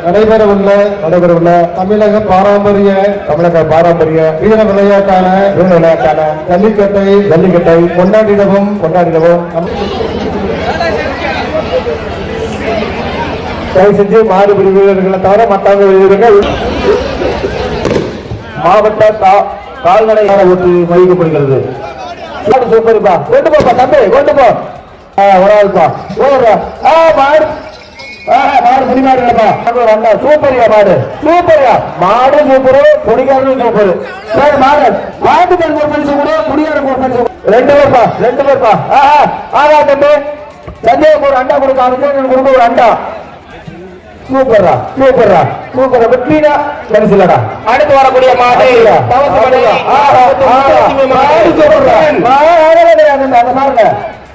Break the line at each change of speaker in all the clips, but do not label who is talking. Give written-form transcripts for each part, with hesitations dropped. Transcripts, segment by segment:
நடைபெறவுள்ள தமிழக பாரம்பரிய வீர விளையாட்டான ஜல்லிக்கட்டை கொண்டாடிடவும் தயவு செஞ்சு மாடு பிரிவு வீரர்களை தவிர மற்றவங்க வீரர்கள் மாவட்ட கால்நடை ஒட்டி மதிக்கப்படுகிறது. சூப்பர்ப்பா, கொண்டு போப்பா தம்பி, கொண்டு போ. ஒரு ஆள்ப்பா மாடு சூப்பரியா மாடு சூப்பரு, குடிகாரனும் சூப்பரு. மாட்டுக்கு ஒரு பரிசு கூட, குடிகாரனுக்கு ஒரு பரிசு. ரெண்டு பேர்ப்பா. ஆகா தம்பி, சந்தேகம் ஒரு அண்டா கொடுக்க கொடுக்க ஒரு அண்டா. சூப்பரா வெற்றினா பரிசுலடா. அடுத்து வரக்கூடிய மாடு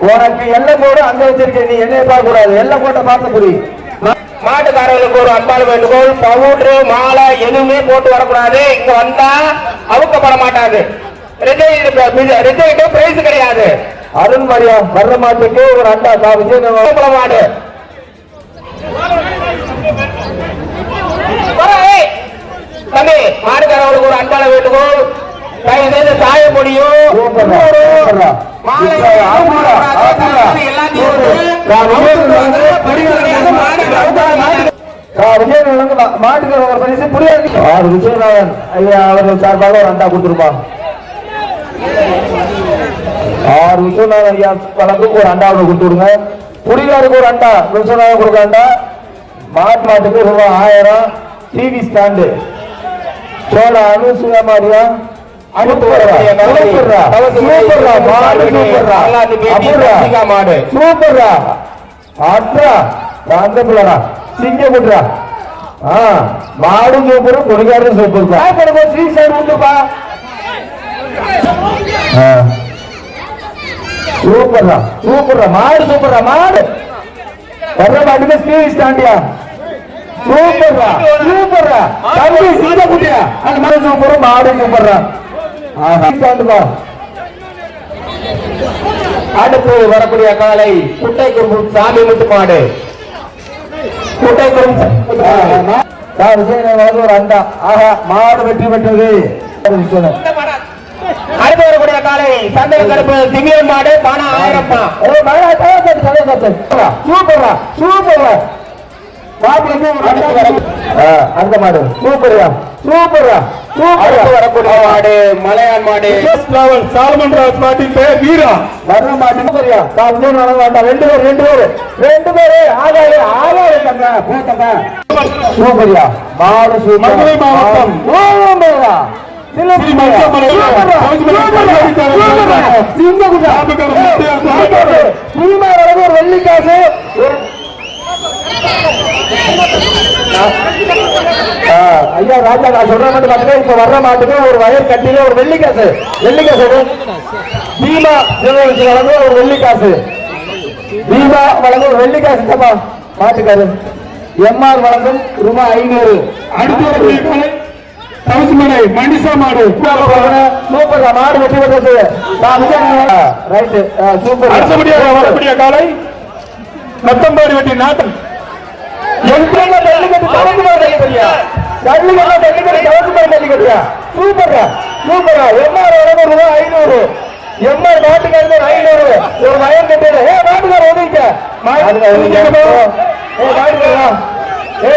உனக்கு எல்லாம் போடு, அங்க வச்சிருக்க நீ என்னைய பார்க்க கூடாது. எல்லாம் போட்ட பார்த்து புரி. மாட்டுக்காரர்களுக்கு ஒரு அன்பான வேண்டுகோள், பவுடரு மாலை எதுவுமே போட்டு வரக்கூடாது. இங்க வந்தா அவுக்கப்பட மாட்டாது. பிரைஸ் கிடையாது. அருண்மரியா வர்ற மாட்டுக்கு ஒரு அண்டா மாடு. தம்பி, மாட்டுக்காரர்களுக்கு ஒரு அன்பான வேண்டுகோள், சாய முடியும் மாட்டுக்கார பரிசு புரியாது. விஜயநாதன் ஐயா அவர்கள் சார்பாக ஒரு அண்டா கொடுத்திருப்பாங்க. விஜயநாதன் ஐயா வழங்குக்கு ஒரு அண்டா கொடுத்துருங்க. குடிகாருக்கு ஒரு அண்டா விஜயநாதன் கொடுக்க அண்டா. மாட்டுக்கு ரூபாய் 1000. டிவி ஸ்டாண்டு சோழ அனுசுயா மாதிரியா சிங்கப்பூரா மாடு சூப்பரு, கொடிகாரன் சூப்பர். சூப்பர்ரா மாடு மாடு வர்ற மாட்டுக்கு ஸ்டீல் ஸ்டாண்டியா. சூப்பர்ரா தம்பி, சிங்கப்பூட்டியா அந்த மாடு சூப்பரு, மாடு சூப்பர்ரா. அடுத்து வரக்கூடிய காலை குட்டைக்குறும்பு சாமி முத்து மாடு. ஒரு அண்டா. ஆஹா, மாடு வெற்றி பெற்றது. அடுத்து வரக்கூடிய காலை சந்தை கருப்பு திவ்யன் மாடு. பணம் 1000. சூப்பர்ரா அந்த மாடு சூப்பர்யா. வரக்கூடிய மாடு மலையான் மாடு. சாலமன் ராஜ் மாட்டின் பெயர் வீரா. வர்ற மாட்டின் பெரியா ரெண்டு பேரு சூப்பர்யா மாடு. மதுரை மாவட்டம் வெள்ளிக்காசு. ஐயா ராஜா, நான் சொல்ற மட்டும் பாத்துக்க. இப்ப வர்ற மாட்டுக்கு ஒரு வயர் கட்டில ஒரு வெள்ளிக்காசு பீமா வழங்க ஒரு வெள்ளிக்காசு. பீமா வழங்க ஒரு வெள்ளிக்காசு தப்பா மாட்டுக்காரு. எம்ஆர் வழங்கும் ரூபாய் 500. அடுத்து மணிசா மாடு. சூப்பர் மாடு வெற்றி பெற்றது. Right super. அடுத்தபடியாக வரக்கூடிய காலை நத்தம்பாடி வெட்டி நாட்டம். ஜல்லிக்கட்டு சூப்பரா. எம்ஆர் வழங்கும் ரூபாய் 500. எம்ஆர் மாட்டுக்காரர் 500 ஒரு வயல் கட்டிட. மாட்டுக்கார ஒதுங்க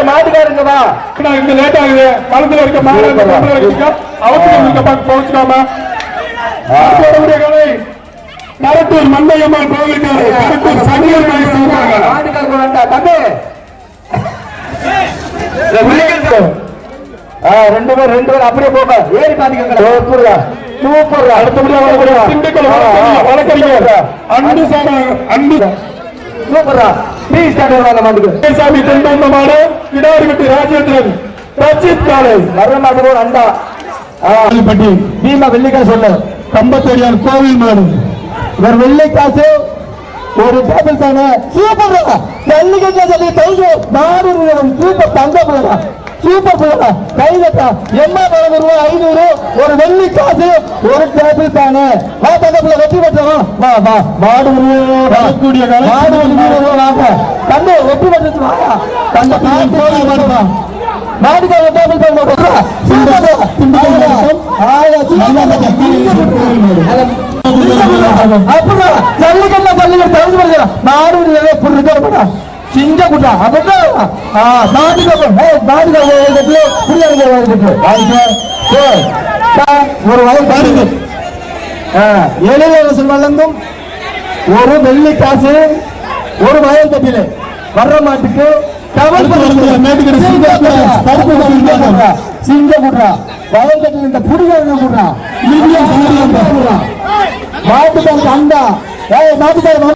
மாட்டுக்காரங்கம்மா, இங்க லேட் ஆகுது. களத்துல இருக்க மாடு அவசரம் போச்சுக்காம. கரத்தூர் மண்டையம்மாள் கோவிலுக்கு தம்பி ரெண்டு பேர் அப்படியே போக ஏறி பாத்தீங்க. சூப்பர். அடுத்தபடியா சூப்பரா பி ஸ்டாண்ட் மாட்டுக்கு சாமி தென்பந்த மாடு. கிடாரிப்பட்டி ராஜேந்திரன் ரச்சித் காலை. வர்ற மாட்டுக்கு ஒரு அண்டா. பட்டி பீமா வெள்ளிக்காசு சொல்லு. கம்பத்தடியார் கோவில் மாடு. ஒரு வெள்ளிக்காசு ஒரு டேபிள் தானே. சூப்பர். ஜல்லிக்கட்டு மாடு சூப்பர். தங்க பிள்ளை சூப்பர் பிள்ளை கைதட்டா. எம்மா வழங்கு ரூபாய் 500 ஒரு வெள்ளிக்காசு ஒரு டேபிள் தானே. தங்க பிள்ளை வெற்றி பெற்றோம். மாடு தம்பி வெற்றி பெற்று வாயா தந்த மாட்டுக்கார டேபிள் போய் போடுறா அப்படின்னா ஜல்லிக்கட்டு ஜல்லிக்கட்டு தெரிஞ்சு போடுறா மாடு புரிஞ்சா சிங்க குட்டா அப்படின்னா ஒரு வயல் பாருங்க எளிய வழங்கும் ஒரு வெள்ளி காசு ஒரு வயல் தட்டில வர்ற மாட்டுக்கு சிங்க குட்ரா வயல் தட்டில் இந்த புடிகள் குட்ரா மாட்டுக்காரங்க அண்டா மாட்டுக்கார